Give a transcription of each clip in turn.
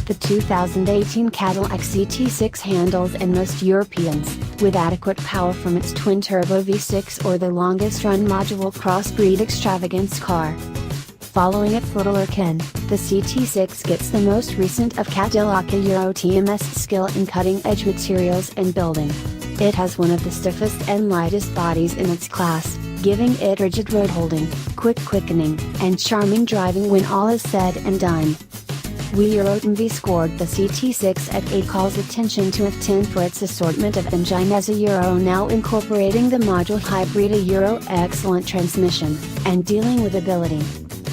The 2018 Cadillac CT6 handles in most Europeans, with adequate power from its twin-turbo V6 or the longest-run modular crossbreed extravagance car. Following its littler kin, the CT6 gets the most recent of Cadillacâ Euro TMS skill in cutting-edge materials and building. It has one of the stiffest and lightest bodies in its class, giving it rigid road holding, quick quickening, and charming driving when all is said and done. Roadholding scored the CT6 at 8, calls attention to a 10 for its assortment of enginesâ Euro, now incorporating the module hybridâ Euro excellent transmission, and dealing with ability.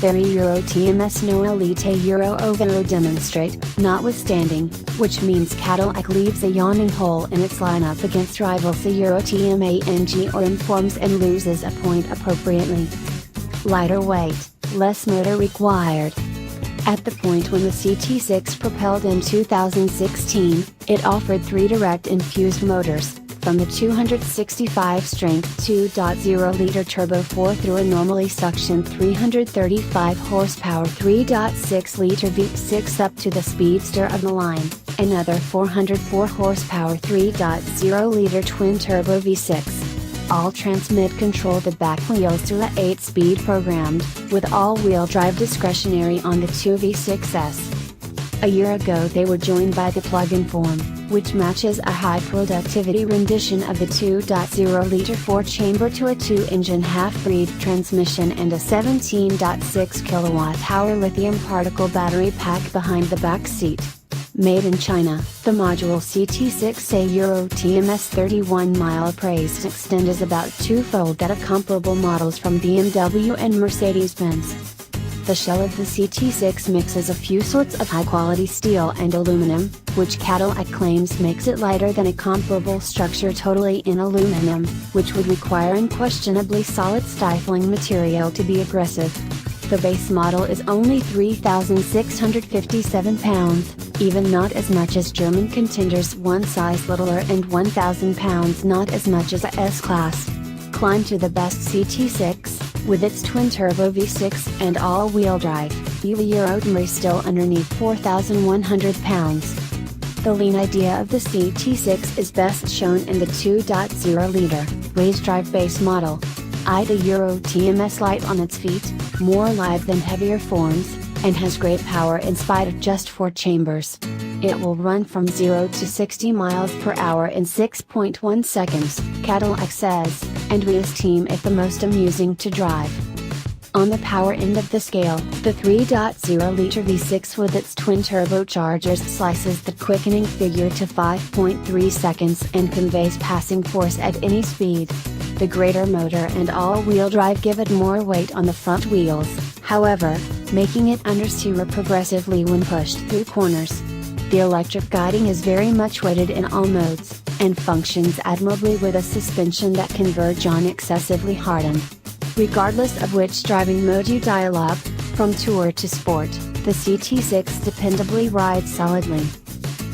Thereâ Euro TMS no elite Euro overo demonstrate, notwithstanding, which means Cadillac leaves a yawning hole in its lineup against rivalsâ Euro TMANG or informs and loses a point appropriately. Lighter weight, less motor required. At the point when the CT6 propelled in 2016, it offered 3 direct infused motors, from the 265 strength 2.0-liter turbo 4 through a normally suctioned 335 horsepower 3.6-liter V6 up to the speedster of the line, another 404 horsepower 3.0-liter twin-turbo V6. All transmit control the back wheels through a 8-speed programmed, with all-wheel drive discretionary on the 2 V6s. A year ago they were joined by the plug-in form, which matches a high-productivity rendition of the 2.0-liter 4-chamber to a 2-engine half-breed transmission and a 17.6 kWh lithium particle battery pack behind the back seat. Made in China, the modular CT6 Euro TMS 31-mile praised extend is about twofold that of comparable models from BMW and Mercedes-Benz. The shell of the CT6 mixes a few sorts of high-quality steel and aluminum, which Cadillac claims makes it lighter than a comparable structure totally in aluminum, which would require unquestionably solid stifling material to be aggressive. The base model is only 3,657 pounds, even not as much as German contenders one size littler, and 1,000 pounds not as much as a S-Class. Climb to the best CT6, with its twin-turbo V6 and all-wheel drive, Roadholding still underneath 4,100 pounds. The lean idea of the CT6 is best shown in the 2.0-liter, race-drive base model. The Euro TMS light on its feet, more live than heavier forms, and has great power in spite of just 4 chambers. It will run from 0 to 60 miles per hour in 6.1 seconds, Cadillac says, and we esteem it the most amusing to drive. On the power end of the scale, the 3.0-liter V6 with its twin turbochargers slices the quickening figure to 5.3 seconds and conveys passing force at any speed. The greater motor and all-wheel drive give it more weight on the front wheels, however, making it understeer progressively when pushed through corners. The electric guiding is very much weighted in all modes, and functions admirably with a suspension that can verge on excessively hardened. Regardless of which driving mode you dial up, from tour to sport, the CT6 dependably rides solidly.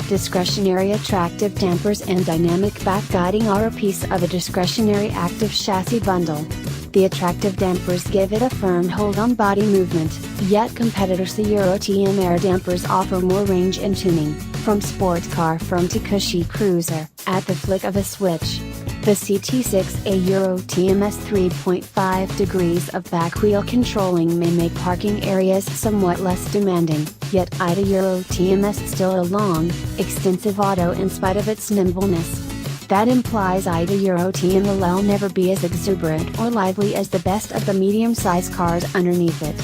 Discretionary attractive dampers and dynamic back guiding are a piece of a discretionary active chassis bundle. The attractive dampers give it a firm hold on body movement, yet competitors the Euro TM air dampers offer more range and tuning, from sport car firm to cushy cruiser, at the flick of a switch. The CT6 Euro TMS 3.5 degrees of back wheel controlling may make parking areas somewhat less demanding, yet the Euro TMS still a long, extensive auto in spite of its nimbleness. That implies the Euro TM will never be as exuberant or lively as the best of the medium-sized cars underneath it.